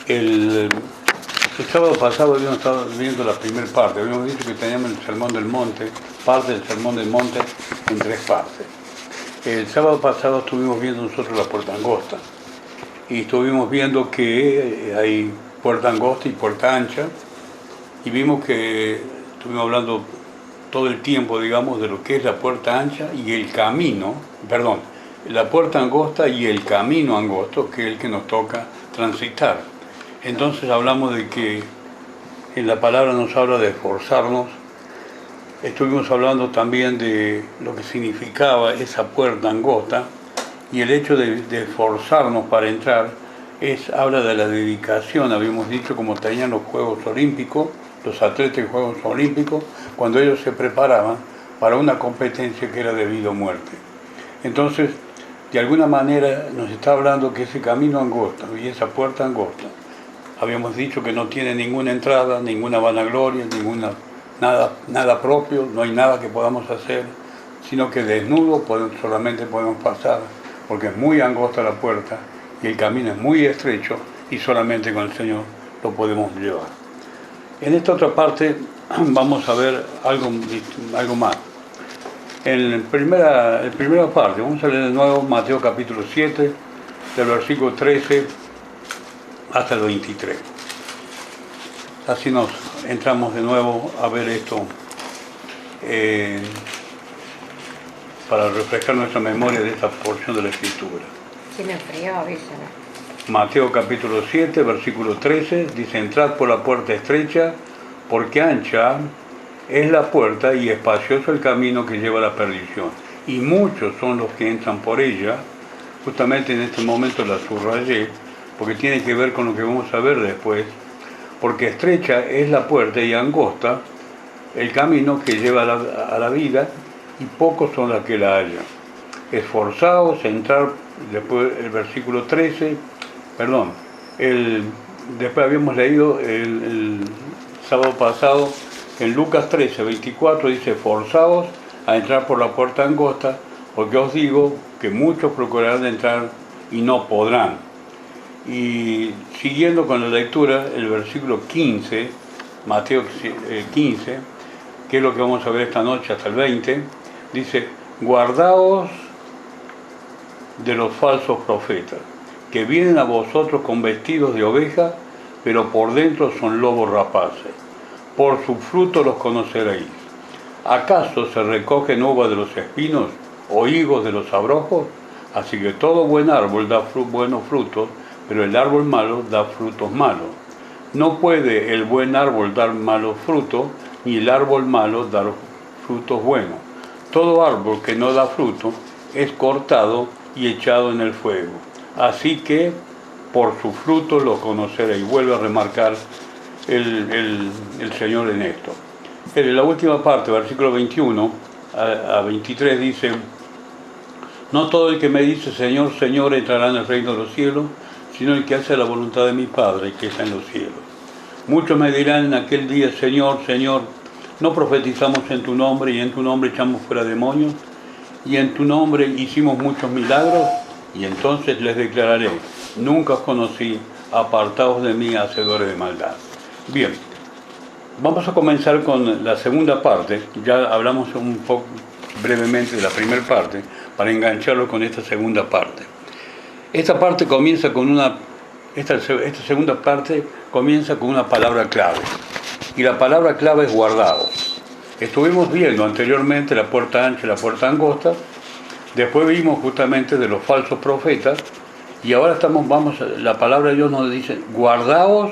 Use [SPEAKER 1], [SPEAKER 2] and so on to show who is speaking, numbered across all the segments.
[SPEAKER 1] El sábado pasado habíamos estado viendo la primera parte. Habíamos dicho que teníamos el Sermón del Monte, parte del Sermón del Monte en 3 partes. El sábado pasado estuvimos viendo nosotros la puerta angosta. Y estuvimos viendo que hay puerta angosta y puerta ancha. Y vimos que estuvimos hablando todo el tiempo, digamos, de lo que es la puerta ancha y el camino, perdón, la puerta angosta y el camino angosto, que es el que nos toca transitar. Entonces hablamos de que en la palabra nos habla de esforzarnos. Estuvimos hablando también de lo que significaba esa puerta angosta y el hecho de esforzarnos para entrar habla de la dedicación. Habíamos dicho como tenían los Juegos Olímpicos, los atletas de Juegos Olímpicos, cuando ellos se preparaban para una competencia que era de vida o muerte. Entonces, de alguna manera nos está hablando que ese camino angosto y esa puerta angosta, habíamos dicho que no tiene ninguna entrada, ninguna vanagloria, nada propio, no hay nada que podamos hacer, sino que desnudo solamente podemos pasar, porque es muy angosta la puerta y el camino es muy estrecho y solamente con el Señor lo podemos llevar. En esta otra parte vamos a ver algo más. En la primera parte, vamos a leer de nuevo Mateo capítulo 7, del versículo 13 hasta el 23. Así nos entramos de nuevo a ver esto para refrescar nuestra memoria de esta porción de la Escritura.
[SPEAKER 2] Tiene frío, avísame.
[SPEAKER 1] Mateo capítulo 7, versículo 13, dice: entrad por la puerta estrecha, porque ancha es la puerta y espacioso el camino que lleva a la perdición, y muchos son los que entran por ella. Justamente en este momento la subrayé, porque tiene que ver con lo que vamos a ver después, porque estrecha es la puerta y angosta el camino que lleva a la vida, y pocos son los que la hallan. Esforzaos a entrar, después el versículo 13, después habíamos leído el sábado pasado, en Lucas 13, 24, dice: esforzaos a entrar por la puerta angosta, porque os digo que muchos procurarán entrar y no podrán. Y siguiendo con la lectura, el versículo 15, Mateo 15, que es lo que vamos a ver esta noche hasta el 20, dice: guardaos de los falsos profetas, que vienen a vosotros con vestidos de oveja, pero por dentro son lobos rapaces. Por su fruto los conoceréis. ¿Acaso se recogen uvas de los espinos o higos de los abrojos? Así que todo buen árbol da buenos frutos, pero el árbol malo da frutos malos. No puede el buen árbol dar malos frutos, ni el árbol malo dar frutos buenos. Todo árbol que no da fruto es cortado y echado en el fuego. Así que por su fruto lo conoceréis. Vuelve a remarcar el Señor en esto. En la última parte, versículo 21 a 23, dice: no todo el que me dice Señor, Señor entrará en el reino de los cielos, sino el que hace la voluntad de mi Padre que está en los cielos. Muchos me dirán en aquel día: Señor, Señor, ¿no profetizamos en tu nombre, y en tu nombre echamos fuera demonios, y en tu nombre hicimos muchos milagros? Y entonces les declararé: nunca os conocí, apartaos de mí, hacedores de maldad. Bien, vamos a comenzar con la segunda parte. Ya hablamos un poco brevemente de la primera parte, para engancharlo con esta segunda parte. Esta parte comienza con esta segunda parte comienza con una palabra clave, y la palabra clave es guardados. Estuvimos viendo anteriormente la puerta ancha y la puerta angosta, después vimos justamente de los falsos profetas, y ahora la palabra de Dios nos dice: guardaos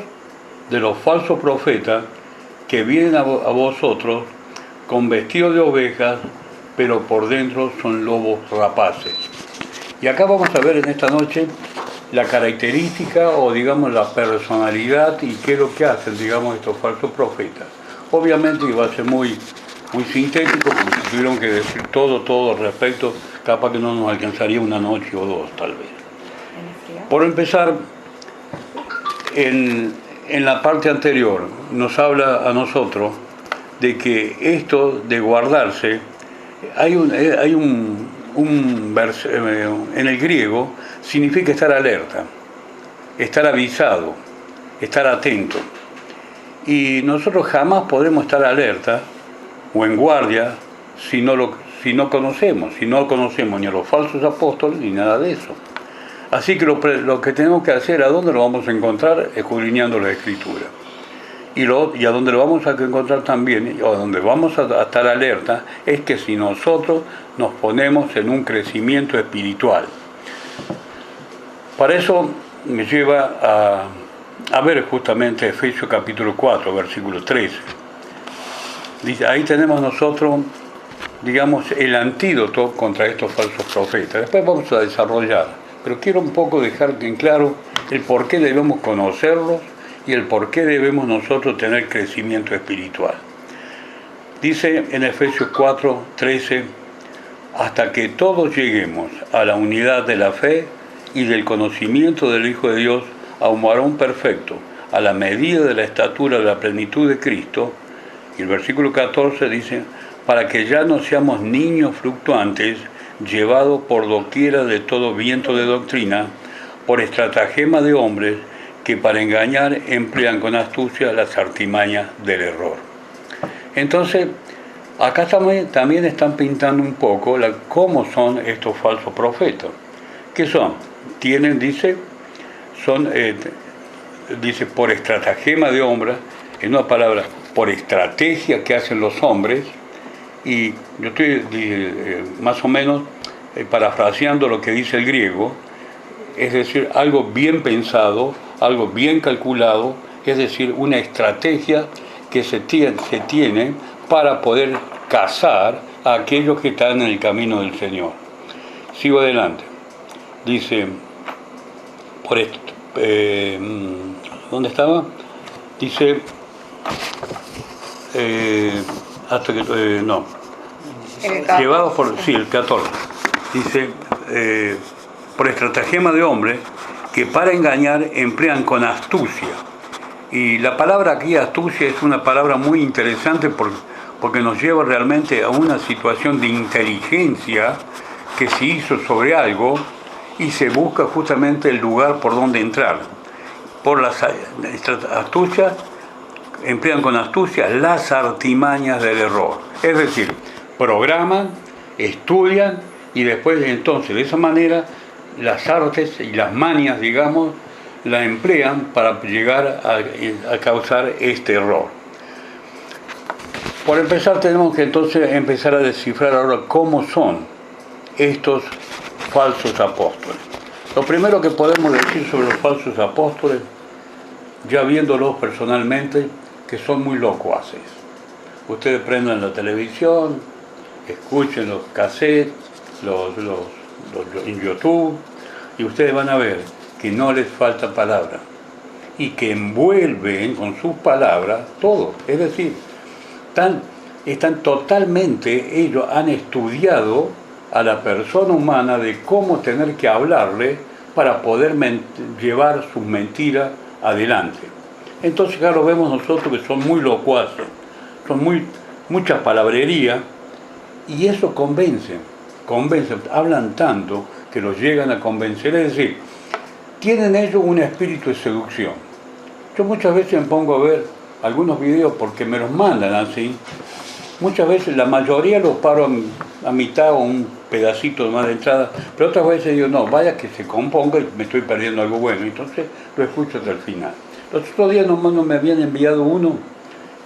[SPEAKER 1] de los falsos profetas que vienen a vosotros con vestido de ovejas, pero por dentro son lobos rapaces. Y acá vamos a ver en esta noche la característica, o digamos la personalidad, y qué es lo que hacen, digamos, estos falsos profetas. Obviamente iba a ser muy sintético, porque si tuvieron que decir todo al respecto, capaz que no nos alcanzaría una noche o dos, tal vez. Por empezar, en la parte anterior nos habla a nosotros de que esto de guardarse, en el griego significa estar alerta, estar avisado. estar atentos. Y nosotros jamás podemos estar alerta o en guardia si no conocemos ni a los falsos apóstoles ni nada de eso. Así que lo que tenemos que hacer, ¿a dónde lo vamos a encontrar? Escudriñando la Escritura. Y a donde lo vamos a encontrar también, o a donde vamos a estar alerta, es que si nosotros nos ponemos en un crecimiento espiritual. Para eso me lleva a ver justamente Efesios capítulo 4, versículo 13. Dice, ahí tenemos nosotros, digamos, el antídoto contra estos falsos profetas. Después vamos a desarrollar, pero quiero un poco dejar en claro el por qué debemos conocerlos y el por qué debemos nosotros tener crecimiento espiritual. Dice en Efesios 4, 13, hasta que todos lleguemos a la unidad de la fe y del conocimiento del Hijo de Dios, a un varón perfecto, a la medida de la estatura de la plenitud de Cristo. Y el versículo 14 dice, para que ya no seamos niños fluctuantes, llevados por doquiera de todo viento de doctrina, por estratagema de hombres que para engañar emplean con astucia las artimañas del error. Entonces, acá también están pintando un poco cómo son estos falsos profetas. ¿Qué son? Dice, por estratagema de hombres, en una palabra, por estrategia que hacen los hombres, y yo estoy más o menos parafraseando lo que dice el griego, es decir, algo bien pensado, algo bien calculado, es decir, una estrategia que se tiene para poder cazar a aquellos que están en el camino del Señor. Sigo adelante. Dice, ¿dónde estaba? Dice, llevados por, el 14. Dice, por estratagema de hombres que para engañar emplean con astucia. Y la palabra aquí, astucia, es una palabra muy interesante porque nos lleva realmente a una situación de inteligencia que se hizo sobre algo y se busca justamente el lugar por donde entrar. Por las astucias, emplean con astucia las artimañas del error. Es decir, programan, estudian y después entonces de esa manera las artes y las manias, digamos, la emplean para llegar a causar este error. Por empezar tenemos que entonces empezar a descifrar ahora cómo son estos falsos apóstoles. Lo primero que podemos decir sobre los falsos apóstoles, ya viéndolos personalmente, que son muy locuaces. Ustedes prendan la televisión, escuchen los cassettes, en YouTube, y ustedes van a ver que no les falta palabra y que envuelven con sus palabras todo. Es decir, están totalmente, ellos han estudiado a la persona humana de cómo tener que hablarle para poder llevar sus mentiras adelante. Entonces, claro, vemos nosotros que son muy locuaces, son mucha palabrería, y eso convencen, hablan tanto que los llegan a convencer. Es decir, tienen ellos un espíritu de seducción. Yo muchas veces me pongo a ver algunos videos porque me los mandan así. Muchas veces, la mayoría los paro a mitad o un pedacito más de entrada, pero otras veces digo, no, vaya que se componga y me estoy perdiendo algo bueno, entonces lo escucho hasta el final. Los otros días nomás me habían enviado uno,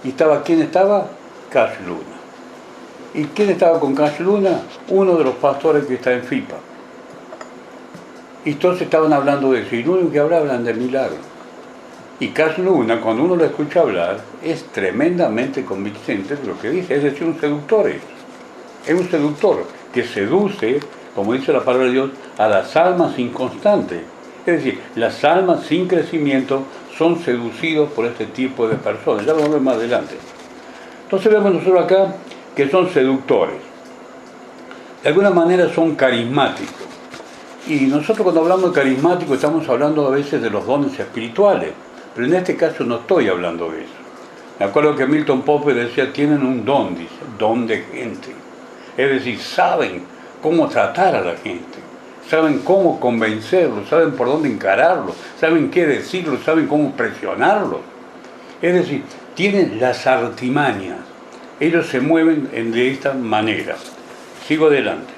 [SPEAKER 1] y ¿quién estaba? Cash Luna. ¿Y quién estaba con Cash Luna? Uno de los pastores que está en FIPA. Y todos estaban hablando de eso, y lo único que hablan de milagros. Y Cash Luna, cuando uno lo escucha hablar, es tremendamente convincente de lo que dice, es decir, un seductor es un seductor que seduce, como dice la palabra de Dios, a las almas inconstantes. Es decir, las almas sin crecimiento son seducidos por este tipo de personas. Ya lo vamos a ver más adelante. Entonces vemos nosotros acá que son seductores. De alguna manera son carismáticos. Y nosotros cuando hablamos de carismáticos estamos hablando a veces de los dones espirituales. Pero en este caso no estoy hablando de eso. Me acuerdo que Milton Popper decía, tienen un don, dice, don de gente. Es decir, saben cómo tratar a la gente. saben cómo convencerlos, saben por dónde encararlos, saben qué decirlos, saben cómo presionarlos. Es decir, tienen las artimañas. Ellos se mueven de esta manera. Sigo adelante.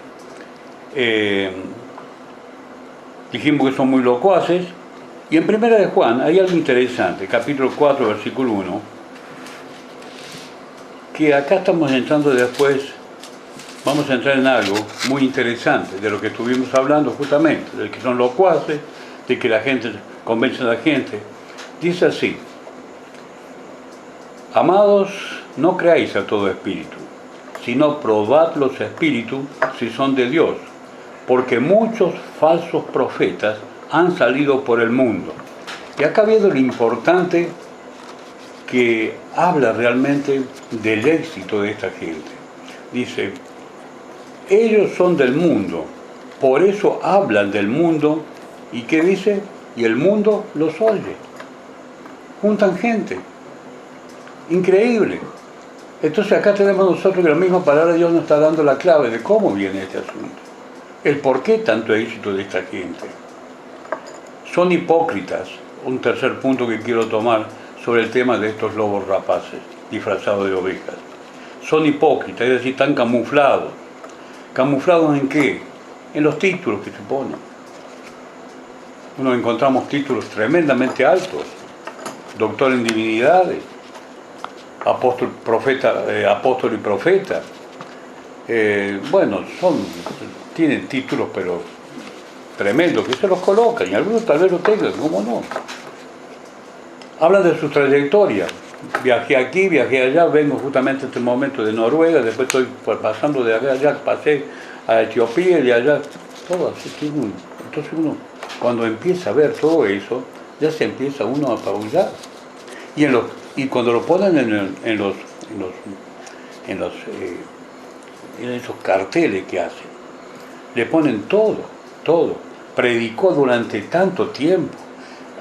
[SPEAKER 1] Dijimos que son muy locuaces. Y en Primera de Juan hay algo interesante, capítulo 4, versículo 1, que acá estamos entrando después, vamos a entrar en algo muy interesante, de lo que estuvimos hablando justamente, de que son locuaces, de que la gente convence a la gente. Dice así: amados, no creáis a todo espíritu, sino probad los espíritus si son de Dios, porque muchos falsos profetas han salido por el mundo. Y acá viendo lo importante que habla realmente del éxito de esta gente. Dice, ellos son del mundo, por eso hablan del mundo, y ¿qué dice? Y el mundo los oye. Juntan gente. Increíble. Entonces acá tenemos nosotros que la misma palabra de Dios nos está dando la clave de cómo viene este asunto. El por qué tanto éxito de esta gente. Son hipócritas, un tercer punto que quiero tomar sobre el tema de estos lobos rapaces disfrazados de ovejas. Son hipócritas, es decir, están camuflados. ¿Camuflados en qué? En los títulos que se ponen. Encontramos títulos tremendamente altos, doctor en divinidades, apóstol y profeta. Tienen títulos, pero tremendo, que se los colocan, y algunos tal vez lo tengan, ¿cómo no? Hablan de su trayectoria. Viajé aquí, viajé allá, vengo justamente en este momento de Noruega, después estoy pasando de allá, pasé a Etiopía y de allá, todo así. Entonces uno, cuando empieza a ver todo eso, ya se empieza uno a apabullar. Y cuando lo ponen en esos carteles que hacen, le ponen todo. Predicó durante tanto tiempo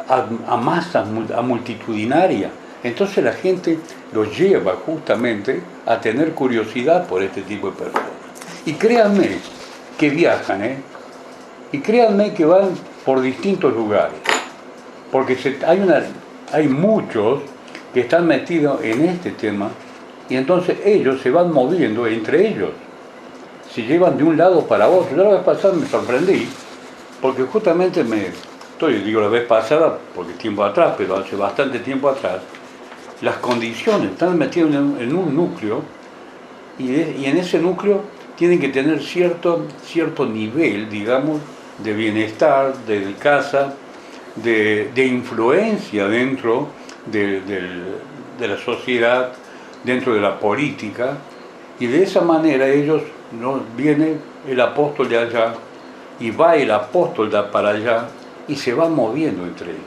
[SPEAKER 1] a masas, a multitudinaria. Entonces la gente los lleva justamente a tener curiosidad por este tipo de personas. Y créanme que viajan, y créanme que van por distintos lugares. Porque hay muchos que están metidos en este tema, y entonces ellos se van moviendo entre ellos. Se llevan de un lado para otro. Yo la vez pasada me sorprendí, porque justamente la vez pasada, porque tiempo atrás, pero hace bastante tiempo atrás, las condiciones están metidas en un núcleo, y en ese núcleo tienen que tener cierto nivel, digamos, de bienestar, de casa, de influencia dentro de la sociedad, dentro de la política, y de esa manera ellos, viene el apóstol de allá y va el apóstol de para allá y se van moviendo entre ellos.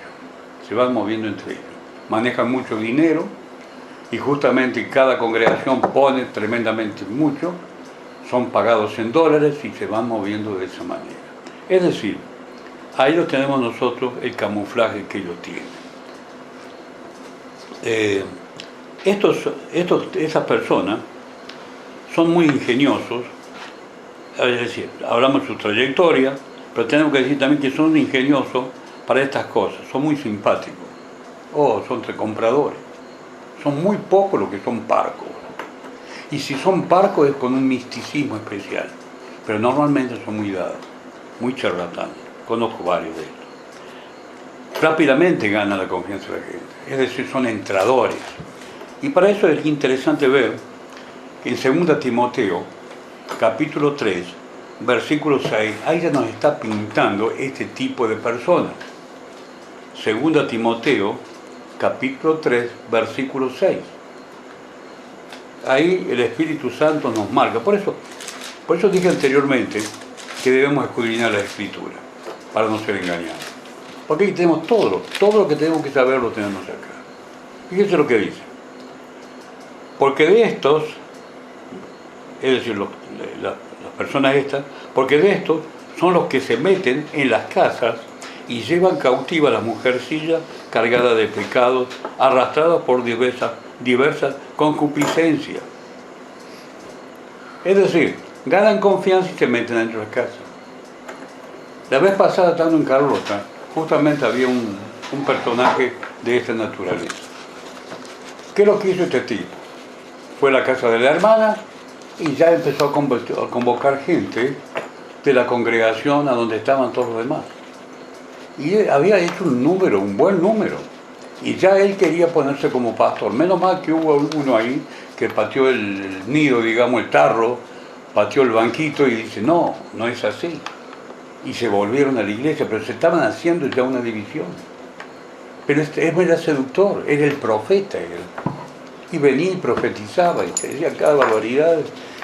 [SPEAKER 1] Manejan mucho dinero y justamente cada congregación pone tremendamente mucho, son pagados en dólares y se van moviendo de esa manera. Es decir, ahí lo tenemos nosotros el camuflaje que ellos tienen. Esas personas son muy ingeniosos. Es decir, hablamos de su trayectoria, pero tenemos que decir también que son ingeniosos para estas cosas, son muy simpáticos, son compradores, son muy pocos los que son parcos, y si son parcos es con un misticismo especial, pero normalmente son muy dados, muy charlatanes, conozco varios de estos. Rápidamente ganan la confianza de la gente, es decir, son entradores, y para eso es interesante ver que en 2 Timoteo, capítulo 3, versículo 6, ahí ya nos está pintando este tipo de personas. 2 Timoteo, capítulo 3, versículo 6. Ahí el Espíritu Santo nos marca. Por eso dije anteriormente que debemos escudriñar la Escritura, para no ser engañados. Porque aquí tenemos todo lo que tenemos que saber lo tenemos acá. Fíjense lo que dice. Porque de estos, es decir, las personas estas, porque de estos son los que se meten en las casas y llevan cautiva a las mujercillas cargadas de pecados, arrastradas por diversas concupiscencias. Es decir, ganan confianza y se meten dentro de las casas. La vez pasada, estando en Carlota, justamente había un personaje de esta naturaleza. ¿Qué es lo que hizo este tipo? Fue a la casa de la hermana y ya empezó a convocar gente de la congregación a donde estaban todos los demás. Y él había hecho un buen número. Y ya él quería ponerse como pastor. Menos mal que hubo uno ahí que pateó el nido, digamos, el tarro, pateó el banquito y dice, no, no es así. Y se volvieron a la iglesia, pero se estaban haciendo ya una división. Pero él era seductor, era el profeta él. Y venía y profetizaba y se decía cada barbaridad.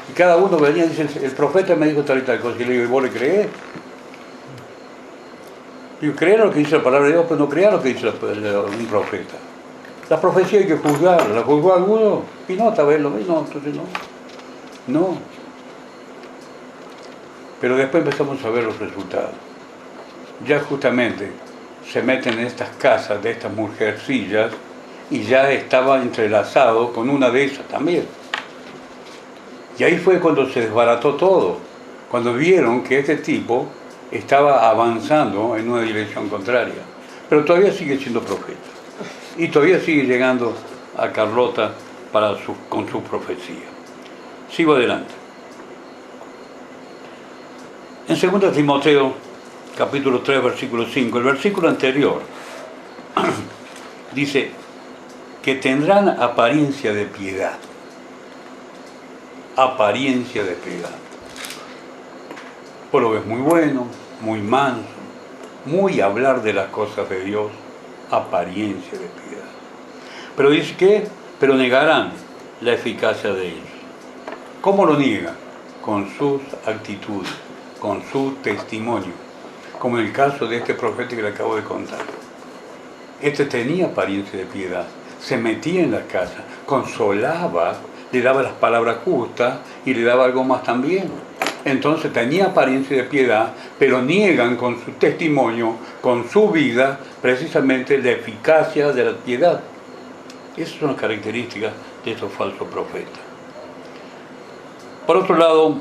[SPEAKER 1] Y cada uno venía y dice, el profeta me dijo tal y tal cosa. Y le digo, ¿y vos le creés? Digo, creer lo que dice la palabra de Dios, pero no creer lo que dice un profeta. La profecía hay que juzgarla. ¿La juzgó alguno? Y no, tal vez lo mismo, entonces no. No. Pero después empezamos a ver los resultados. Ya justamente se meten en estas casas de estas mujercillas y ya estaba entrelazado con una de esas también. Y ahí fue cuando se desbarató todo, cuando vieron que este tipo estaba avanzando en una dirección contraria. Pero todavía sigue siendo profeta. Y todavía sigue llegando a Carlota con su profecía. Sigo adelante. En 2 Timoteo, capítulo 3, versículo 5, el versículo anterior dice que tendrán apariencia de piedad. Apariencia de piedad. Vos lo ves muy bueno, muy manso, muy hablar de las cosas de Dios, apariencia de piedad. Pero dice que, pero negarán la eficacia de ellos. ¿Cómo lo niegan? Con sus actitudes, con su testimonio, como en el caso de este profeta que le acabo de contar. Este tenía apariencia de piedad, se metía en la casa, consolaba, le daba las palabras justas y le daba algo más también. Entonces tenía apariencia de piedad, pero niegan con su testimonio, con su vida, precisamente la eficacia de la piedad. Esas son las características de estos falsos profetas. Por otro lado,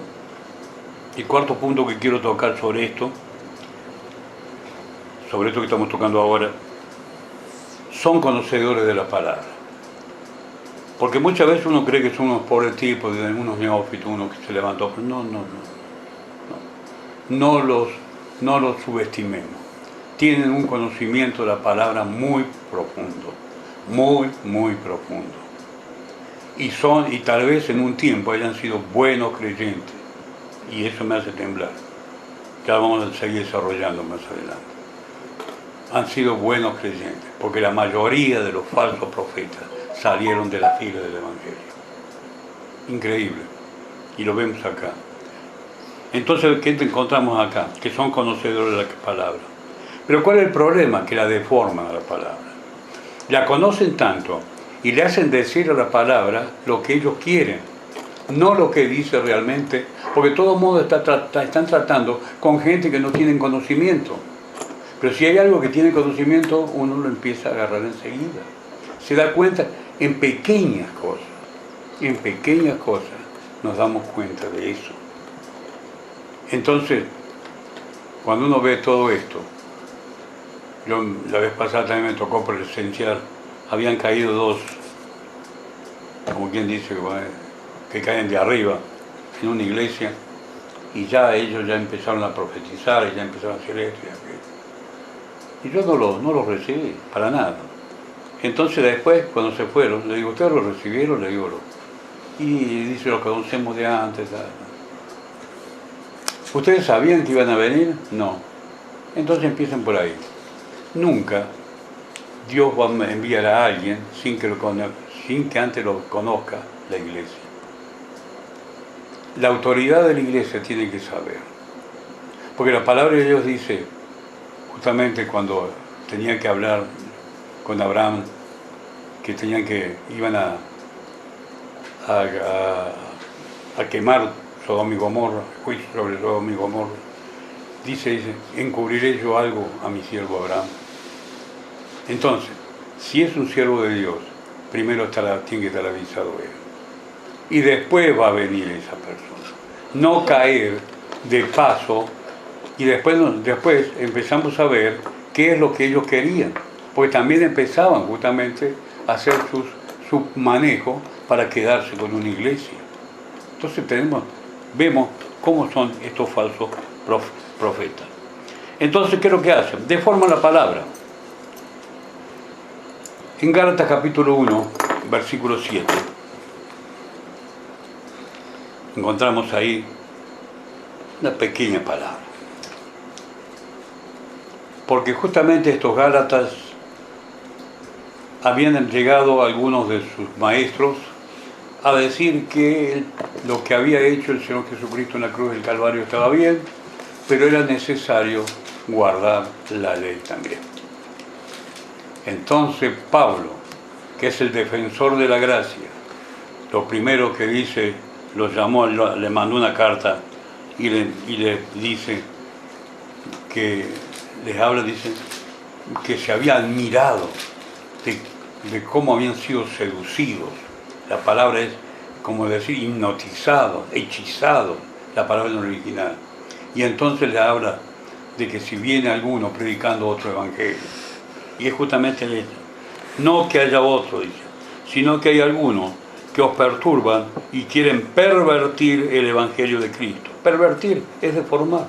[SPEAKER 1] el cuarto punto que quiero tocar sobre esto que estamos tocando ahora, son conocedores de la palabra. Porque muchas veces uno cree que son unos pobres tipos, unos neófitos, uno que se levantó. No los subestimemos. Tienen un conocimiento de la palabra muy profundo, muy profundo. Y tal vez en un tiempo hayan sido buenos creyentes. Y eso me hace temblar. Ya vamos a seguir desarrollando más adelante. Han sido buenos creyentes, porque la mayoría de los falsos profetas salieron de la fila del Evangelio. Increíble. Y lo vemos acá. Entonces, ¿qué encontramos acá? Que son conocedores de la palabra. Pero ¿cuál es el problema? Que la deforman a la palabra. La conocen tanto y le hacen decir a la palabra lo que ellos quieren, no lo que dice realmente, porque de todos modos están tratando con gente que no tienen conocimiento. Pero si hay algo que tiene conocimiento, uno lo empieza a agarrar enseguida. Se da cuenta en pequeñas cosas nos damos cuenta de eso. Entonces, cuando uno ve todo esto, yo la vez pasada también me tocó presenciar, habían caído dos, como quien dice, que caen de arriba en una iglesia, y ya ellos ya empezaron a profetizar, y ya empezaron a hacer esto y aquello. Y yo no lo recibí, para nada. Entonces después, cuando se fueron, le digo, ¿ustedes lo recibieron? Le digo, y dice, lo conocemos de antes. ¿Ustedes sabían que iban a venir? No. Entonces empiecen por ahí. Nunca Dios va a enviar a alguien sin que antes lo conozca la iglesia. La autoridad de la iglesia tiene que saber. Porque la palabra de Dios dice, justamente cuando tenía que hablar con Abraham, que iban a quemar Sodoma y Gomorra, juicio sobre Sodoma y Gomorra, dice, encubriré yo algo a mi siervo Abraham. Entonces, si es un siervo de Dios, primero tiene que estar avisado él. Y después va a venir esa persona. No caer de paso Y después empezamos a ver qué es lo que ellos querían, porque también empezaban justamente a hacer su manejo para quedarse con una iglesia. Entonces vemos cómo son estos falsos profetas. Entonces, ¿qué es lo que hacen? Deforman la palabra. En Gálatas capítulo 1, versículo 7, encontramos ahí una pequeña palabra. Porque justamente estos Gálatas habían llegado algunos de sus maestros a decir que lo que había hecho el Señor Jesucristo en la cruz del Calvario estaba bien, pero era necesario guardar la ley también. Entonces Pablo, que es el defensor de la gracia, lo primero que dice, le mandó una carta y le dice que les habla, dice que se había admirado de cómo habían sido seducidos. La palabra es como decir hipnotizados, hechizados, la palabra en el original. Y entonces le habla de que si viene alguno predicando otro evangelio, y es justamente el hecho, no que haya otro, dice, sino que hay algunos que os perturban y quieren pervertir el evangelio de Cristo. Pervertir es deformar,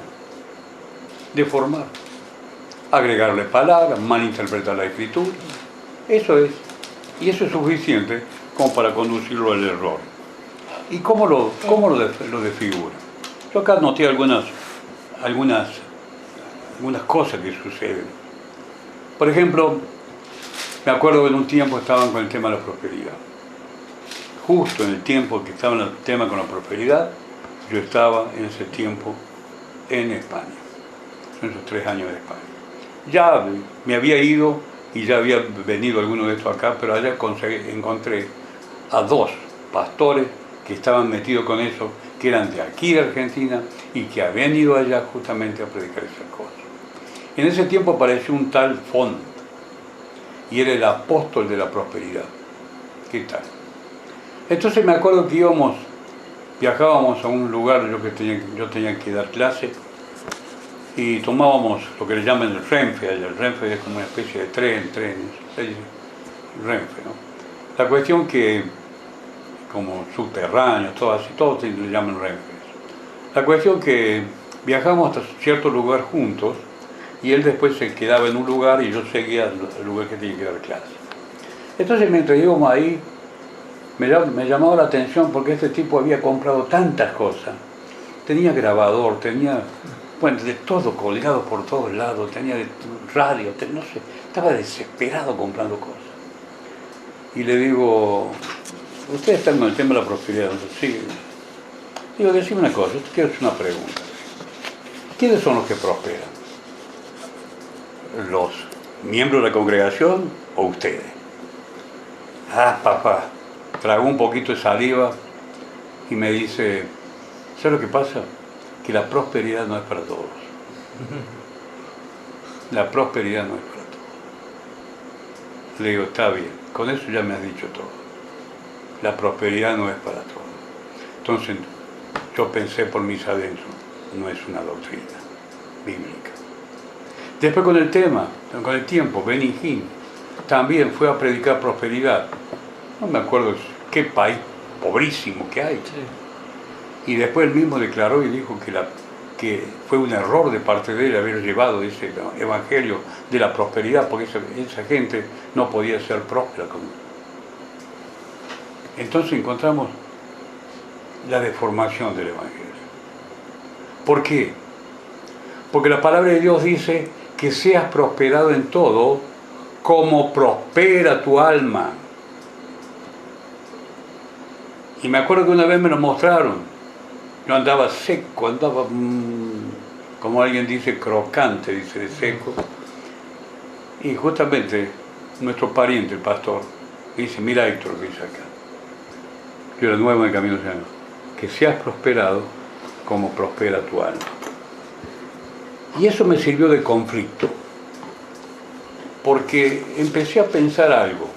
[SPEAKER 1] agregarle palabras, malinterpretar la escritura. Eso es, y eso es suficiente como para conducirlo al error. ¿Y cómo lo desfigura? Yo acá noté algunas cosas que suceden. Por ejemplo, me acuerdo que en un tiempo estaban con el tema de la prosperidad. Justo en el tiempo que estaba en el tema con la prosperidad, yo estaba en ese tiempo en España, en esos 3 años de España. Ya me había ido y ya había venido alguno de estos acá, pero allá encontré a 2 pastores que estaban metidos con eso, que eran de aquí de Argentina y que habían ido allá justamente a predicar esas cosas. En ese tiempo apareció un tal Font y era el apóstol de la prosperidad. ¿Qué tal? Entonces me acuerdo que viajábamos a un lugar, yo tenía que dar clase y tomábamos lo que le llaman el Renfe. El Renfe es como una especie de trenes, Renfe, ¿no? La cuestión que, como subterráneos, todo así, todos le llaman Renfe. La cuestión que viajamos hasta cierto lugar juntos y él después se quedaba en un lugar y yo seguía al lugar que tenía que dar clase. Entonces mientras íbamos ahí, me llamaba la atención porque este tipo había comprado tantas cosas. Tenía grabador, tenía, bueno, de todo colgado por todos lados, tenía radio, no sé, estaba desesperado comprando cosas. Y le digo, ¿ustedes están con el tema de la prosperidad? Sí. Digo, decime una cosa, quiero hacer una pregunta. ¿Quiénes son los que prosperan? ¿Los miembros de la congregación o ustedes? Ah, papá, tragó un poquito de saliva y me dice, ¿sabes lo que pasa? Que la prosperidad no es para todos. La prosperidad no es para todos. Le digo, está bien, con eso ya me has dicho todo. La prosperidad no es para todos. Entonces, yo pensé por mis adentros, no es una doctrina bíblica. Después con el tiempo, Benny Hinn también fue a predicar prosperidad. No me acuerdo qué país pobrísimo que hay. Sí. Y después él mismo declaró y dijo que fue un error de parte de él haber llevado ese evangelio de la prosperidad, porque esa gente no podía ser próspera. Entonces encontramos la deformación del evangelio. ¿Por qué? Porque la palabra de Dios dice que seas prosperado en todo como prospera tu alma. Y me acuerdo que una vez me lo mostraron. Yo andaba seco, andaba, como alguien dice, crocante, dice, de seco. Y justamente nuestro pariente, el pastor, dice, mira Héctor, lo que dice acá. Yo era nuevo en el camino del Señor. Que seas prosperado como prospera tu alma. Y eso me sirvió de conflicto, porque empecé a pensar algo,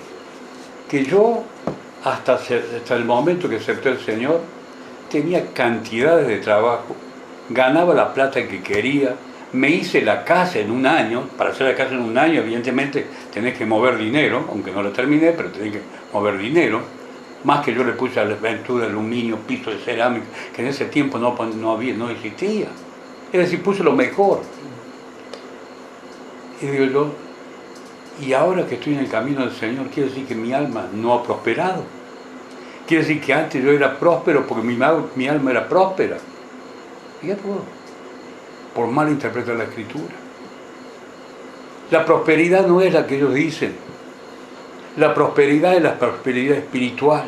[SPEAKER 1] que yo hasta el momento que acepté al Señor tenía cantidades de trabajo, ganaba la plata que quería, me hice la casa en un año. Para hacer la casa en un año, evidentemente, tenés que mover dinero, aunque no la terminé, pero tenés que mover dinero. Más que yo le puse aventura de aluminio, piso de cerámica, que en ese tiempo no existía. Es decir, puse lo mejor. Y digo yo, y ahora que estoy en el camino del Señor, quiere decir que mi alma no ha prosperado. Quiere decir que antes yo era próspero porque mi alma era próspera. Y ya todo. Por mal interpretar la Escritura. La prosperidad no es la que ellos dicen. La prosperidad es la prosperidad espiritual.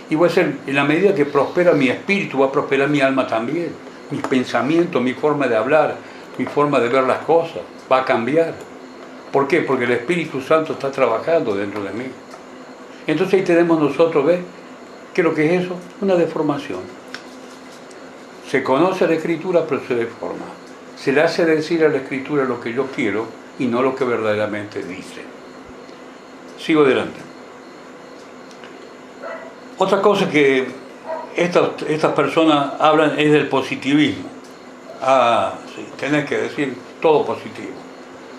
[SPEAKER 1] Y va a ser, en la medida que prospera mi espíritu, va a prosperar mi alma también. Mis pensamientos, mi forma de hablar, mi forma de ver las cosas, va a cambiar. ¿Por qué? Porque el Espíritu Santo está trabajando dentro de mí. Entonces ahí tenemos nosotros, ¿ves? ¿Qué es lo que es eso? Una deformación. Se conoce la Escritura, pero se deforma. Se le hace decir a la Escritura lo que yo quiero y no lo que verdaderamente dice. Sigo adelante. Otra cosa que estas personas hablan es del positivismo. Sí, tenés que decir todo positivo.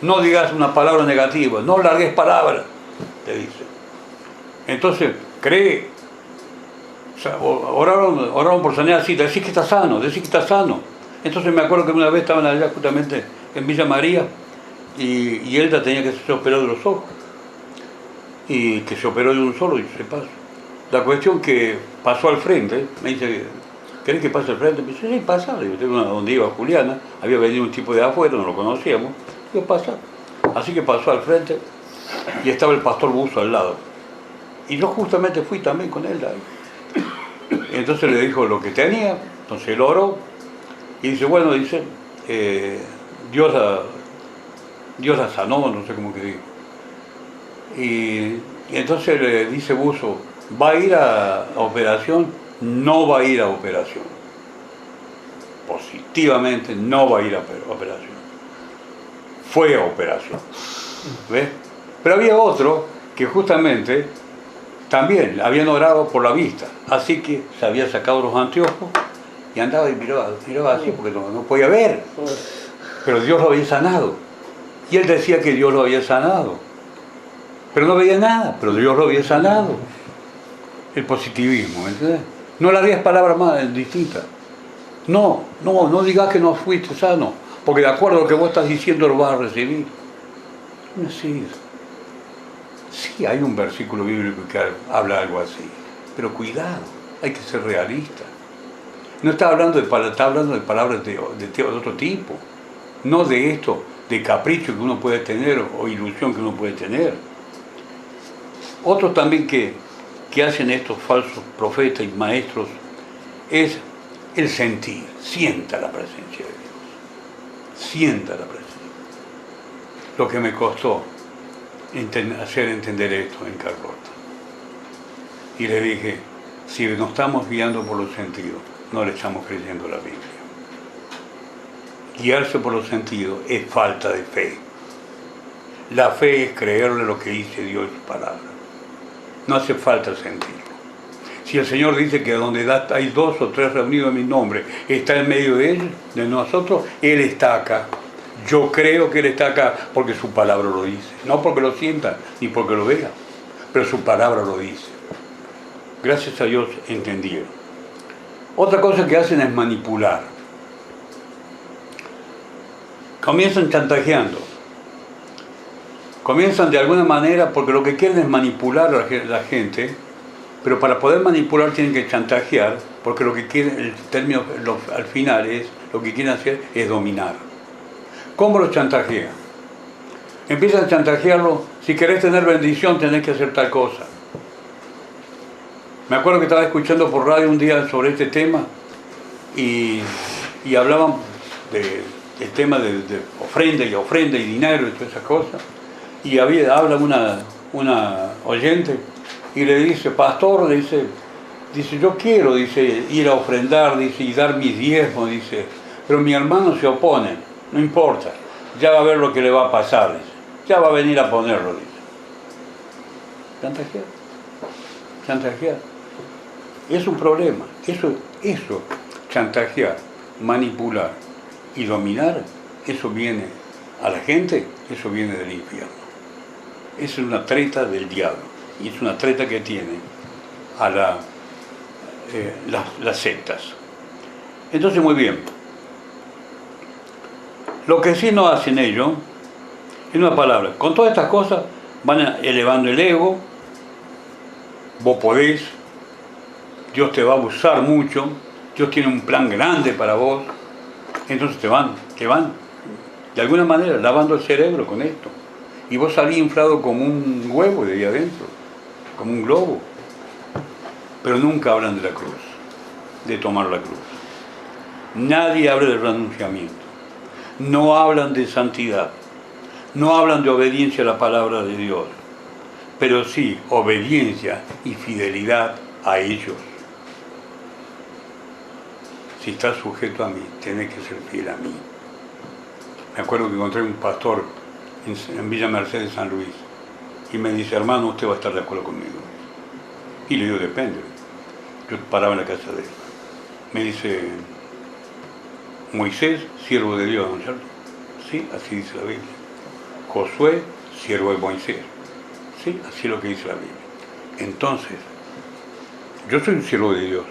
[SPEAKER 1] No digas una palabra negativa, no largues palabras, te dice. Entonces, cree, o sea, oraron por sanidad, sí, decís que está sano, decís que está sano. Entonces me acuerdo que una vez estaban allá justamente en Villa María y él tenía que ser operado de los ojos. Y que se operó de un solo y se pasó. La cuestión que pasó al frente, me dice, ¿querés que pase al frente? Me dice, sí, pasa. Yo tengo donde iba Juliana, había venido un tipo de afuera, no lo conocíamos. Digo, pasa. Así que pasó al frente y estaba el pastor Buzo al lado. Y yo justamente fui también con él ahí. Entonces le dijo lo que tenía, entonces él oró y dice, bueno, dice, Dios la sanó, no sé cómo que digo. Y entonces le dice Buzo, ¿va a ir a operación? No va a ir a operación. Positivamente no va a ir a operación. Fue a operación. ¿Ves? Pero había otro que justamente también habían orado por la vista. Así que se había sacado los anteojos y andaba y miraba así porque no podía ver. Pero Dios lo había sanado. Y él decía que Dios lo había sanado. Pero no veía nada, pero Dios lo había sanado. El positivismo, ¿me entiendes? No le harías palabras más distintas. No digas que no fuiste sano, porque de acuerdo a lo que vos estás diciendo lo vas a recibir. No es así. Sí, hay un versículo bíblico que habla algo así, pero cuidado, hay que ser realista. No está hablando de palabras de otro tipo, no de esto, de capricho que uno puede tener o ilusión que uno puede tener. Otros también que hacen estos falsos profetas y maestros es el sentir. Sienta la presencia de Dios. Sienta la presencia. Lo que me costó hacer entender esto en Carlota. Y le dije, si nos estamos guiando por los sentidos, no le estamos creyendo la Biblia. Guiarse por los sentidos es falta de fe. La fe es creerle lo que dice Dios en su palabra. No hace falta sentirlo. Si el Señor dice que donde hay 2 o 3 reunidos en mi nombre, está en medio de ellos, de nosotros, Él está acá. Yo creo que Él está acá porque su palabra lo dice. No porque lo sienta ni porque lo vea, pero su palabra lo dice. Gracias a Dios entendieron. Otra cosa que hacen es manipular. Comienzan chantajeando. Comienzan de alguna manera porque lo que quieren es manipular a la gente, pero para poder manipular tienen que chantajear, porque lo que quieren, el término al final es, lo que quieren hacer es dominar. ¿Cómo lo chantajean? Empiezan a chantajearlo, si querés tener bendición tenés que hacer tal cosa. Me acuerdo que estaba escuchando por radio un día sobre este tema y hablaban del tema de ofrenda y dinero y todas esas cosas. Y habla una oyente y le dice, pastor, dice, yo quiero, dice, ir a ofrendar, dice, y dar mis diezmos, dice, pero mi hermano se opone, no importa, ya va a ver lo que le va a pasar, dice, ya va a venir a ponerlo, dice. Chantajear. Es un problema, eso, chantajear, manipular, y dominar, eso viene a la gente, eso viene del infierno. Es una treta del diablo, y es una treta que tiene a las sectas. Entonces, muy bien. Lo que sí no hacen ellos, en una palabra, con todas estas cosas van elevando el ego. Vos podés, Dios te va a usar mucho, Dios tiene un plan grande para vos. Entonces te van de alguna manera lavando el cerebro con esto. Y vos salís inflado como un huevo de ahí adentro, como un globo. Pero nunca hablan de la cruz, de tomar la cruz. Nadie habla del renunciamiento. No hablan de santidad. No hablan de obediencia a la palabra de Dios. Pero sí obediencia y fidelidad a ellos. Si estás sujeto a mí, tenés que ser fiel a mí. Me acuerdo que encontré un pastor en Villa Mercedes, San Luis, y me dice, hermano, usted va a estar de acuerdo conmigo. Y le digo, depende. Yo paraba en la casa de él. Me dice, Moisés, siervo de Dios, ¿no es cierto? Sí, así dice la Biblia. Josué, siervo de Moisés. Sí, así es lo que dice la Biblia. Entonces, yo soy un siervo de Dios.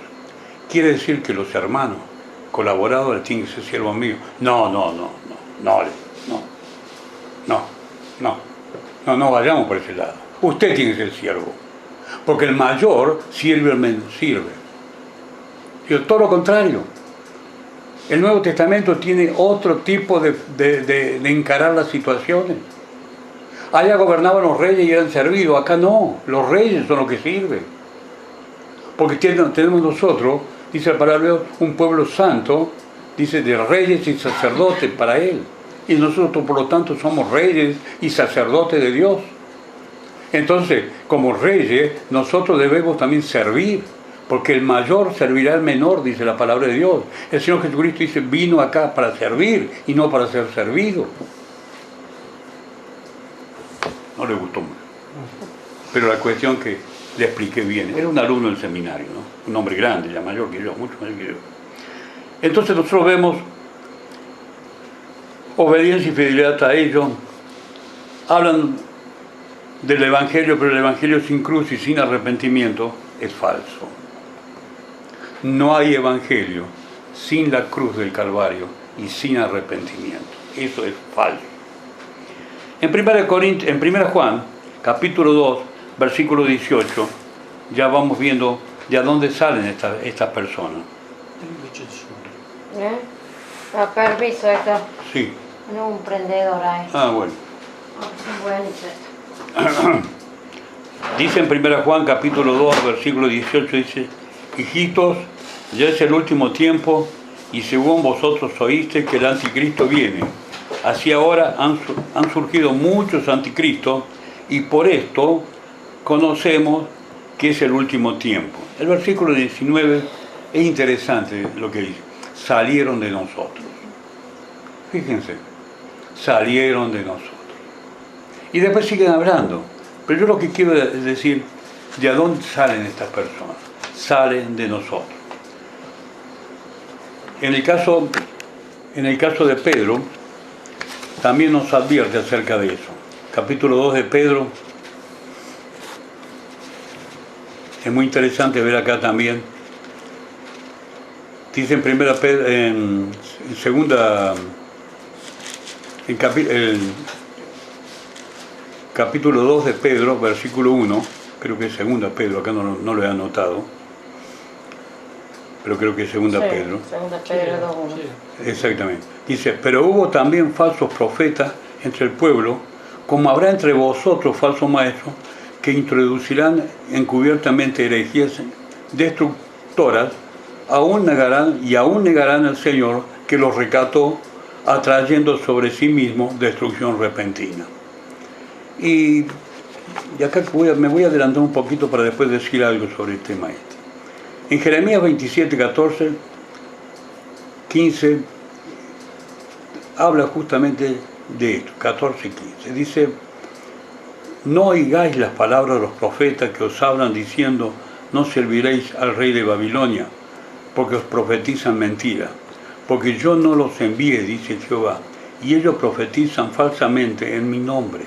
[SPEAKER 1] Quiere decir que los hermanos, colaboradores, tienen que ser siervos míos. No, vayamos por ese lado. Usted tiene que ser siervo. Porque el mayor sirve al menos sirve. Y todo lo contrario. El Nuevo Testamento tiene otro tipo de encarar las situaciones. Allá gobernaban los reyes y eran servidos. Acá no. Los reyes son los que sirven. Porque tenemos nosotros, dice la palabra de Dios, un pueblo santo, dice, de reyes y sacerdotes para Él. Y nosotros, por lo tanto, somos reyes y sacerdotes de Dios. Entonces, como reyes, nosotros debemos también servir, porque el mayor servirá al menor, dice la palabra de Dios. El Señor Jesucristo dice, vino acá para servir y no para ser servido. No le gustó mucho. Pero la cuestión que le expliqué bien, era un alumno del seminario, ¿no? Un hombre grande, ya mayor que yo, mucho mayor que yo. Entonces nosotros vemos obediencia y fidelidad a ellos. Hablan del Evangelio, pero el Evangelio sin cruz y sin arrepentimiento es falso. No hay Evangelio sin la cruz del Calvario y sin arrepentimiento. Eso es falso. En 1 Juan, capítulo 2, versículo 18, ya vamos viendo de dónde salen estas personas.
[SPEAKER 2] A permiso, esto.
[SPEAKER 1] Sí.
[SPEAKER 2] No, un prendedor ahí.
[SPEAKER 1] Ah, bueno.
[SPEAKER 2] Bueno,
[SPEAKER 1] Dice en 1 Juan capítulo 2, versículo 18, dice, hijitos, ya es el último tiempo, y según vosotros oíste que el anticristo viene. Así ahora han surgido muchos anticristos, y por esto conocemos que es el último tiempo. El versículo 19 es interesante lo que dice, salieron de nosotros. Fíjense, salieron de nosotros. Y después siguen hablando. Pero yo lo que quiero decir, ¿de dónde salen estas personas? Salen de nosotros. En el caso de Pedro, también nos advierte acerca de eso. Capítulo 2 de Pedro. Es muy interesante ver acá también. Dice en capítulo 2 de Pedro, versículo 1, creo que es 2 Pedro, acá no lo he anotado, pero creo que es 2 Pedro.
[SPEAKER 2] 2 Pedro 2:1.
[SPEAKER 1] Exactamente. Dice, pero hubo también falsos profetas entre el pueblo, como habrá entre vosotros falsos maestros, que introducirán encubiertamente herejías destructoras, aún negarán al Señor que los rescató, atrayendo sobre sí mismo destrucción repentina. Y acá me voy a adelantar un poquito para después decir algo sobre el tema este. En Jeremías 27, 14, 15, habla justamente de esto, 14 y 15. Dice, no oigáis las palabras de los profetas que os hablan diciendo, no serviréis al rey de Babilonia, porque os profetizan mentira. porque yo no los envié, dice Jehová, y ellos profetizan falsamente en mi nombre,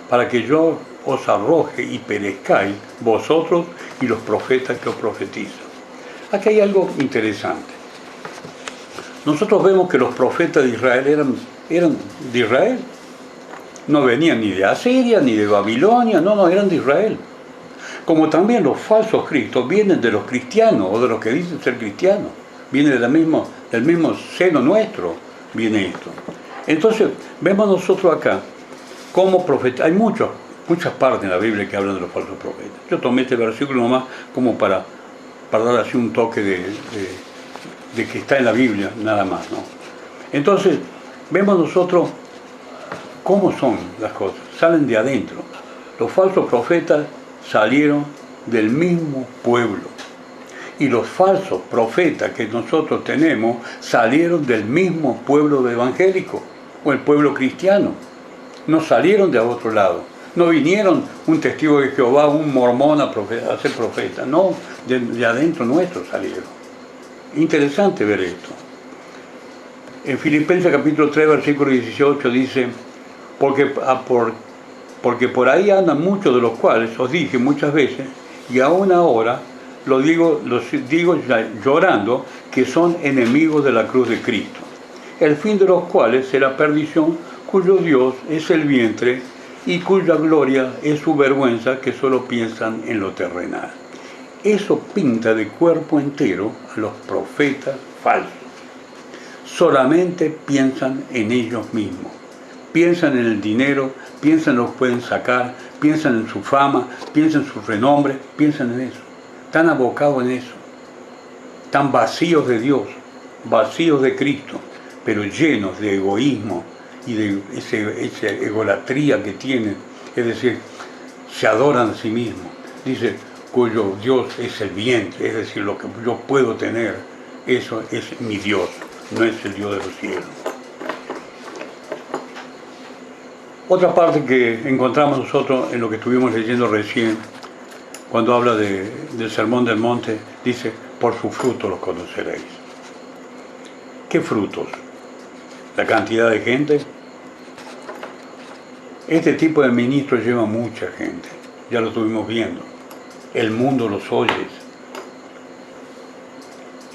[SPEAKER 1] para que yo os arroje y perezcáis vosotros y los profetas que os profetizan. Aquí hay algo interesante. Nosotros vemos que los profetas de Israel eran de Israel. No venían ni de Asiria, ni de Babilonia, no, eran de Israel. Como también los falsos cristos vienen de los cristianos, o de los que dicen ser cristianos. Viene del mismo seno nuestro, viene esto. Entonces, vemos nosotros acá como profetas. Hay muchas partes en la Biblia que hablan de los falsos profetas. Yo tomé este versículo nomás como para dar así un toque de que está en la Biblia, nada más, ¿no? Entonces, vemos nosotros cómo son las cosas. Salen de adentro. Los falsos profetas salieron del mismo pueblo. Y los falsos profetas que nosotros tenemos salieron del mismo pueblo evangélico o el pueblo cristiano. No salieron de otro lado. No vinieron un testigo de Jehová, un mormón a ser profeta. No, de adentro nuestro salieron. Interesante ver esto. En Filipenses capítulo 3, versículo 18 dice, porque por ahí andan muchos de los cuales os dije muchas veces, y aún ahora los digo llorando, que son enemigos de la cruz de Cristo, el fin de los cuales será perdición, cuyo Dios es el vientre y cuya gloria es su vergüenza, que solo piensan en lo terrenal. Eso pinta de cuerpo entero a los profetas falsos. Solamente piensan en ellos mismos, piensan en el dinero, piensan en lo que pueden sacar, piensan en su fama, piensan en su renombre, piensan en eso. Están abocados en eso, están vacíos de Dios, vacíos de Cristo, pero llenos de egoísmo y de esa egolatría que tienen, es decir, se adoran a sí mismos. Dice, cuyo Dios es el vientre, es decir, lo que yo puedo tener, eso es mi Dios, no es el Dios de los cielos. Otra parte que encontramos nosotros en lo que estuvimos leyendo recién, cuando habla del Sermón del Monte, dice, por sus frutos los conoceréis. ¿Qué frutos? ¿La cantidad de gente? Este tipo de ministros lleva mucha gente, ya lo estuvimos viendo. El mundo los oye.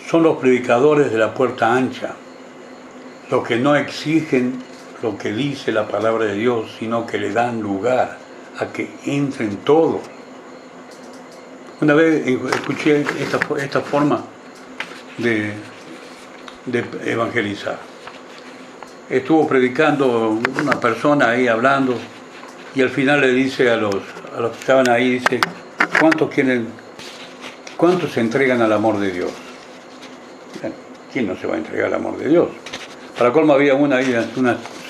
[SPEAKER 1] Son los predicadores de la puerta ancha, los que no exigen lo que dice la palabra de Dios, sino que le dan lugar a que entren todos. Una vez escuché esta forma de evangelizar. Estuvo predicando una persona ahí hablando y al final le dice a los que estaban ahí, dice, ¿cuántos se entregan al amor de Dios? ¿Quién no se va a entregar al amor de Dios? Para colmo había una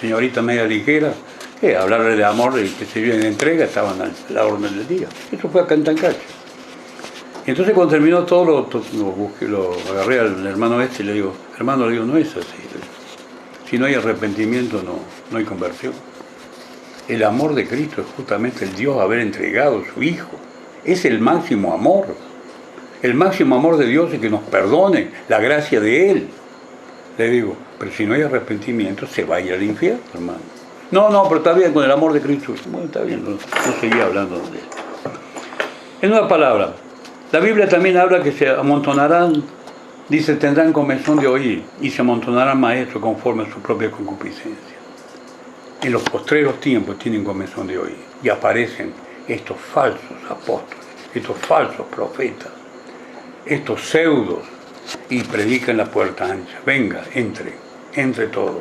[SPEAKER 1] señorita media ligera, que hablarle de amor y que se vio en entrega, estaban a la orden del día. Eso fue acá en Tancacho. Y entonces cuando terminó todo, lo agarré al hermano y le digo, hermano, no es así. Si no hay arrepentimiento, no hay conversión. El amor de Cristo es justamente el Dios haber entregado a su Hijo. Es el máximo amor. El máximo amor de Dios es que nos perdone, la gracia de Él. Le digo, pero si no hay arrepentimiento, se va a ir al infierno, hermano. No, pero está bien con el amor de Cristo. Bueno, está bien, no seguía hablando de él. En una palabra, la Biblia también habla que se amontonarán, dice, tendrán comezón de oír y se amontonarán maestros conforme a su propia concupiscencia. En los postreros tiempos tienen comezón de oír y aparecen estos falsos apóstoles, estos falsos profetas, estos pseudos, y predican la puerta ancha. Venga, entre todo.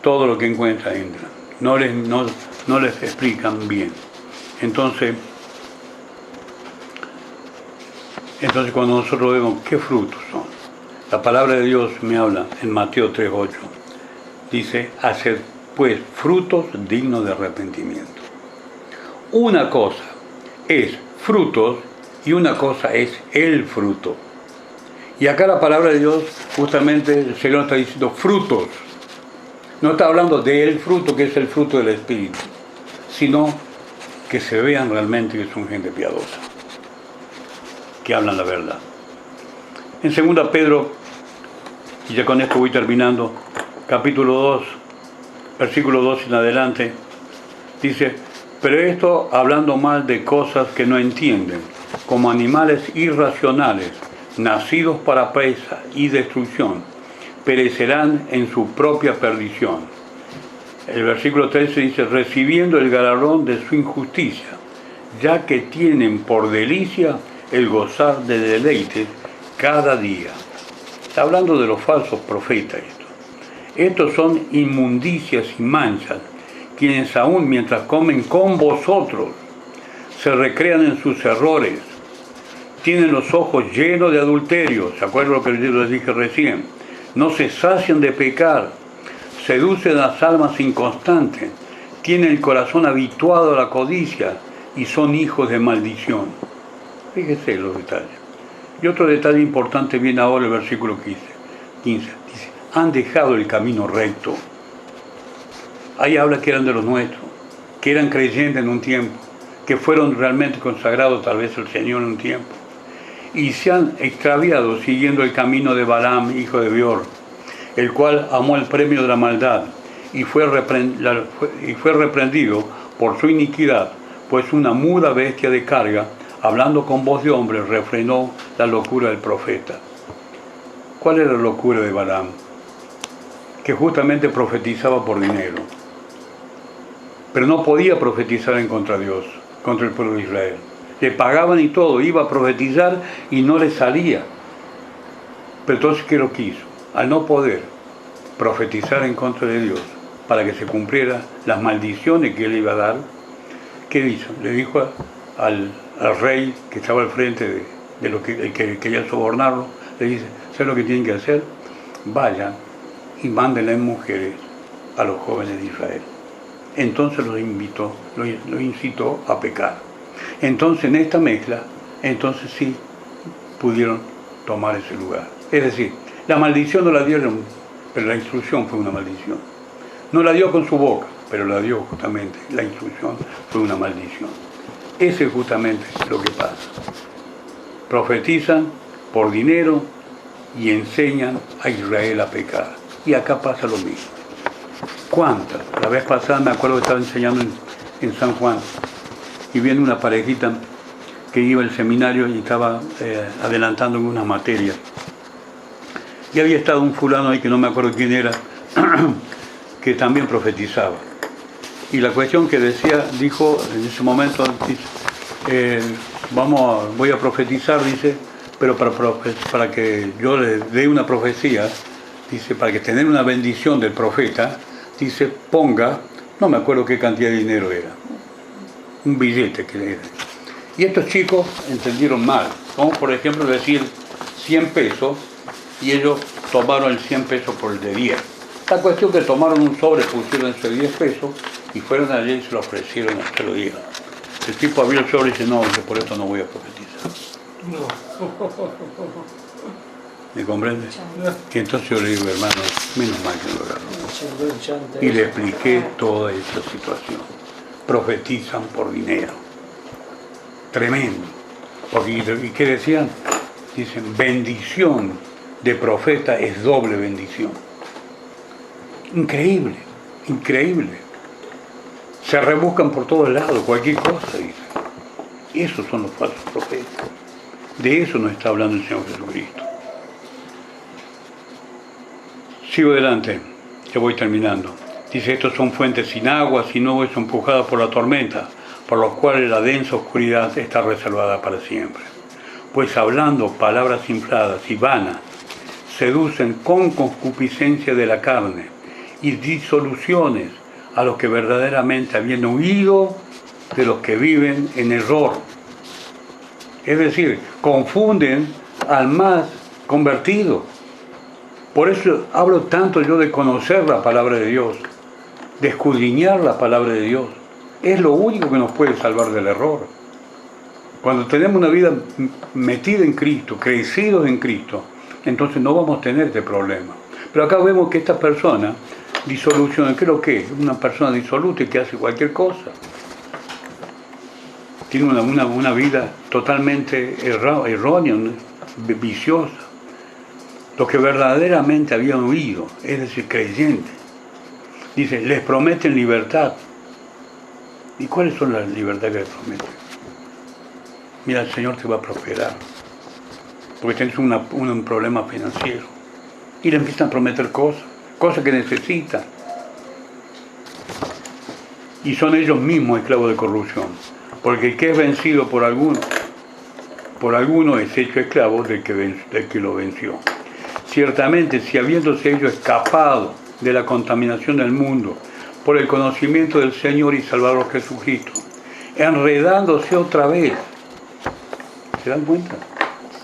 [SPEAKER 1] Todo lo que encuentra entra. No les explican bien. Entonces cuando nosotros vemos qué frutos son, la palabra de Dios me habla en Mateo 3:8. Dice, haced pues frutos dignos de arrepentimiento. Una cosa es frutos y una cosa es el fruto. Y acá la palabra de Dios, justamente el Señor está diciendo frutos. No está hablando del fruto, que es el fruto del Espíritu, sino que se vean realmente que son gente piadosa, que hablan la verdad. En 2 Pedro y ya con esto voy terminando, capítulo 2, versículo 2 en adelante, dice: pero esto hablando mal de cosas que no entienden, como animales irracionales, nacidos para presa y destrucción, perecerán en su propia perdición. El versículo 13 dice: recibiendo el galardón de su injusticia, ya que tienen por delicia el gozar de deleites cada día. Está hablando de los falsos profetas esto. Estos son inmundicias y manchas, quienes aún mientras comen con vosotros se recrean en sus errores, tienen los ojos llenos de adulterio, ¿se acuerdan lo que les dije recién? No se sacian de pecar, seducen a las almas inconstantes, tienen el corazón habituado a la codicia y son hijos de maldición. Fíjese los detalles. Y otro detalle importante viene ahora el versículo 15. Dice: han dejado el camino recto. Ahí habla que eran de los nuestros, que eran creyentes en un tiempo, que fueron realmente consagrados tal vez al Señor en un tiempo, y se han extraviado siguiendo el camino de Balaam, hijo de Beor, el cual amó el premio de la maldad y fue reprendido por su iniquidad, pues una muda bestia de carga, hablando con voz de hombre, refrenó la locura del profeta. ¿Cuál era la locura de Balaam? Que justamente profetizaba por dinero, pero no podía profetizar en contra de Dios, contra el pueblo de Israel. Le pagaban y todo, iba a profetizar y no le salía. Pero entonces, ¿qué lo quiso? Al no poder profetizar en contra de Dios, para que se cumplieran las maldiciones que él iba a dar, ¿qué hizo? Le dijo al rey que estaba al frente de lo que quería sobornarlo, le dice: ¿sabes lo que tienen que hacer? Vayan y mándenle mujeres a los jóvenes de Israel. Entonces los incitó a pecar. Entonces en esta mezcla, entonces sí pudieron tomar ese lugar. Es decir, la maldición no la dieron, pero la instrucción fue una maldición. No la dio con su boca, pero la dio justamente, la instrucción fue una maldición. Ese es justamente lo que pasa. Profetizan por dinero y enseñan a Israel a pecar. Y acá pasa lo mismo. ¿Cuántas? La vez pasada me acuerdo que estaba enseñando en San Juan y viene una parejita que iba al seminario y estaba adelantando en unas materias. Y había estado un fulano ahí que no me acuerdo quién era, que también profetizaba. Y la cuestión que dijo en ese momento, voy a profetizar, dice, pero para que yo le dé una profecía, dice, para que tener una bendición del profeta, dice, ponga, no me acuerdo qué cantidad de dinero era, un billete que le era. Y estos chicos entendieron mal, como por ejemplo decir 100 pesos, y ellos tomaron el 100 pesos por el de 10. La cuestión que tomaron un sobre, pusieron ese 10 pesos, y fueron allí y se lo ofrecieron, se lo dieron. El tipo abrió el sobre y dice: no, por esto no voy a profetizar.
[SPEAKER 3] No.
[SPEAKER 1] ¿Me comprende? Y entonces yo le digo: hermano, menos mal que lo agarró. Y le expliqué toda esa situación. Profetizan por dinero. Tremendo. ¿Y qué decían? Dicen: bendición de profeta es doble bendición. Increíble, increíble. Se rebuscan por todos lados, cualquier cosa, dicen. Esos son los falsos profetas. De eso nos está hablando el Señor Jesucristo. Sigo adelante, que voy terminando. Dice: estos son fuentes sin agua, sin nubes empujadas por la tormenta, por los cuales la densa oscuridad está reservada para siempre. Pues hablando palabras infladas y vanas, seducen con concupiscencia de la carne y disoluciones a los que verdaderamente habían huido de los que viven en error. Es decir, confunden al más convertido. Por eso hablo tanto yo de conocer la palabra de Dios, de escudriñar la palabra de Dios. Es lo único que nos puede salvar del error. Cuando tenemos una vida metida en Cristo, crecidos en Cristo, entonces no vamos a tener este problema. Pero acá vemos que esta persona, disolución, ¿qué es lo que es? Una persona disoluta y que hace cualquier cosa. Tiene una vida totalmente errónea, viciosa. los que verdaderamente habían oído, es decir, creyentes. Dice, les prometen libertad. ¿Y cuáles son las libertades que les prometen? Mira, el Señor te va a prosperar, porque tienes un problema financiero. Y le empiezan a prometer cosas que necesitan. Y son ellos mismos esclavos de corrupción, porque el que es vencido por alguno es hecho esclavo del que lo venció. Ciertamente, si habiéndose ellos escapado de la contaminación del mundo por el conocimiento del Señor y Salvador Jesucristo, enredándose otra vez, ¿se dan cuenta?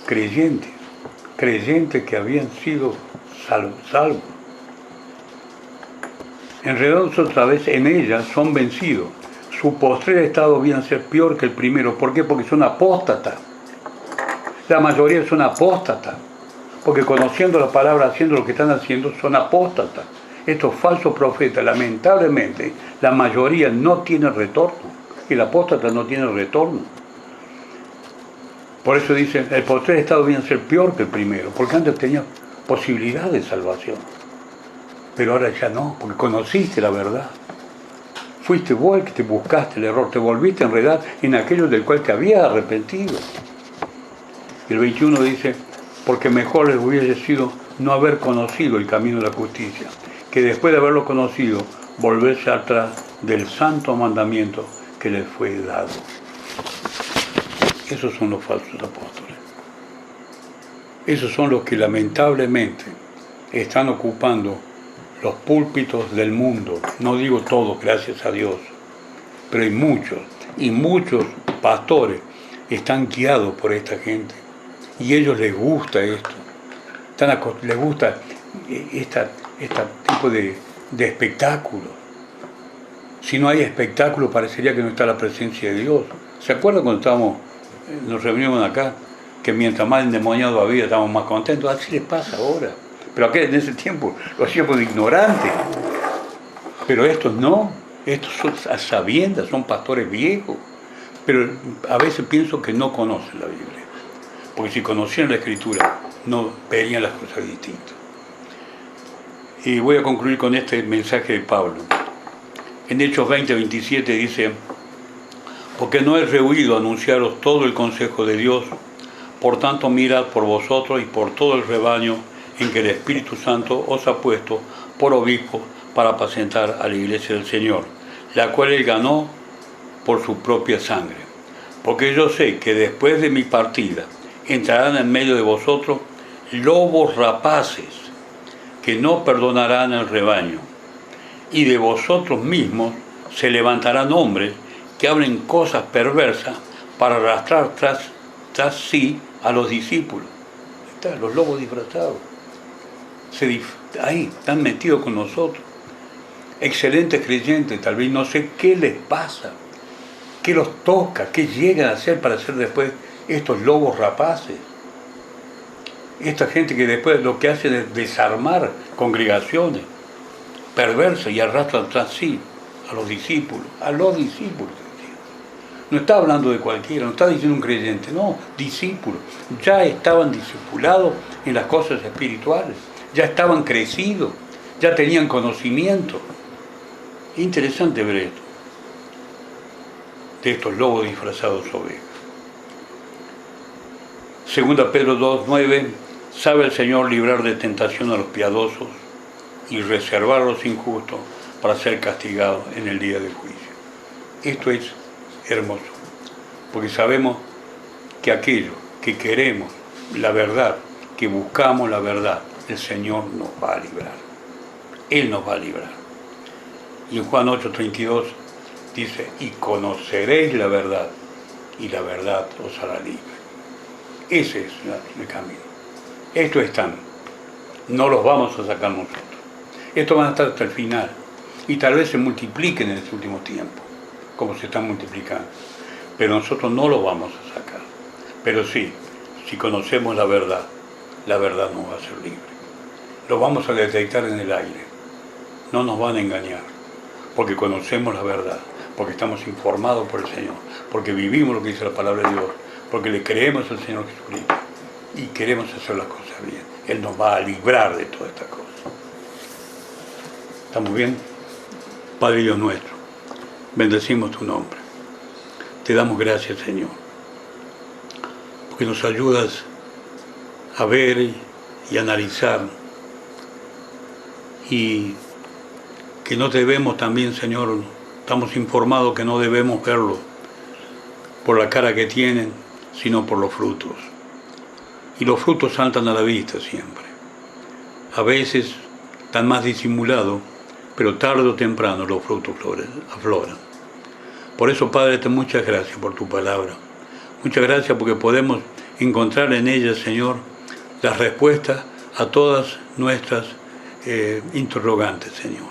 [SPEAKER 1] Creyentes que habían sido salvos. Enredándose otra vez en ella, son vencidos. Su postrer estado viene a ser peor que el primero. ¿Por qué? Porque son apóstatas. La mayoría son apóstatas. Porque conociendo la palabra, haciendo lo que están haciendo, son apóstatas. Estos falsos profetas, lamentablemente, la mayoría no tienen retorno. El apóstata no tiene retorno. Por eso dicen, el postrer estado viene a ser peor que el primero. Porque antes tenía posibilidad de salvación. Pero ahora ya no, porque conociste la verdad. Fuiste vos el que te buscaste el error, te volviste a enredar en aquello del cual te habías arrepentido. Y el 21 dice, porque mejor les hubiese sido no haber conocido el camino de la justicia, que después de haberlo conocido, volverse atrás del santo mandamiento que les fue dado. Esos son los falsos apóstoles. Esos son los que lamentablemente están ocupando los púlpitos del mundo. No digo todos, gracias a Dios, pero hay muchos, y muchos pastores están guiados por esta gente, y a ellos les gusta esto, les gusta este tipo de espectáculos. Si no hay espectáculo, parecería que no está la presencia de Dios. ¿Se acuerdan cuando nos reunimos acá, que mientras más endemoniado había, estábamos más contentos? Así les pasa ahora. Pero aquel en ese tiempo lo hacíamos de ignorante. Pero estos no, estos son a sabiendas, son pastores viejos. Pero a veces pienso que no conocen la Biblia. Porque si conocieran la Escritura, no verían las cosas distintas. Y voy a concluir con este mensaje de Pablo. En Hechos 20:27 dice, porque no he rehuido anunciaros todo el consejo de Dios, por tanto mirad por vosotros y por todo el rebaño en que el Espíritu Santo os ha puesto por obispo para apacentar a la iglesia del Señor, la cual él ganó por su propia sangre. Porque yo sé que después de mi partida entrarán en medio de vosotros lobos rapaces que no perdonarán el rebaño, y de vosotros mismos se levantarán hombres que hablen cosas perversas para arrastrar tras sí a los discípulos. Ahí están los lobos disfrazados. Ahí están metidos con nosotros. Excelentes creyentes, tal vez no sé qué les pasa, qué los toca, qué llegan a hacer para ser después estos lobos rapaces. Esta gente que después lo que hace es desarmar congregaciones perversas y arrastran tras sí a los discípulos. No está hablando de cualquiera, no está diciendo un creyente, no, discípulos. Ya estaban discipulados en las cosas espirituales, ya estaban crecidos, ya tenían conocimiento. Interesante ver esto, de estos lobos disfrazados ovejas. Segunda Pedro 2:9, sabe el Señor librar de tentación a los piadosos y reservar a los injustos para ser castigados en el día del juicio. Esto es hermoso, porque sabemos que aquello que queremos, la verdad, que buscamos la verdad, el Señor nos va a librar. Él nos va a librar. Y en Juan 8:32 dice, y conoceréis la verdad, y la verdad os hará libre. Ese es el camino. Estos están, no los vamos a sacar nosotros. Estos van a estar hasta el final, y tal vez se multipliquen en este último tiempo, como se están multiplicando. Pero nosotros no los vamos a sacar. Pero sí, si conocemos la verdad nos va a ser libre. Lo vamos a detectar en el aire. No nos van a engañar, porque conocemos la verdad, porque estamos informados por el Señor, porque vivimos lo que dice la palabra de Dios, porque le creemos al Señor Jesucristo. y queremos hacer las cosas bien. Él nos va a librar de todas estas cosas. ¿Estamos bien? Padre Dios nuestro, bendecimos tu nombre. Te damos gracias, Señor, porque nos ayudas a ver y analizar, y que no debemos también, Señor, estamos informados que no debemos verlo por la cara que tienen, sino por los frutos. Y los frutos saltan a la vista siempre. A veces están más disimulados, pero tarde o temprano los frutos afloran. Por eso, Padre, te muchas gracias por tu palabra. Muchas gracias porque podemos encontrar en ella, Señor, las respuestas a todas nuestras interrogantes, Señor.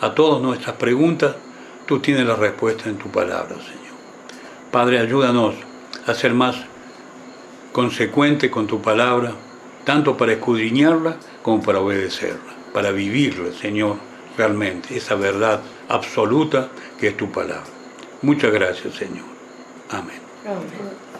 [SPEAKER 1] A todas nuestras preguntas, tú tienes la respuesta en tu palabra, Señor. Padre, ayúdanos a ser más consecuentes con tu palabra, tanto para escudriñarla como para obedecerla, para vivirla, Señor, realmente, esa verdad absoluta que es tu palabra. Muchas gracias, Señor. Amén.
[SPEAKER 2] Amén.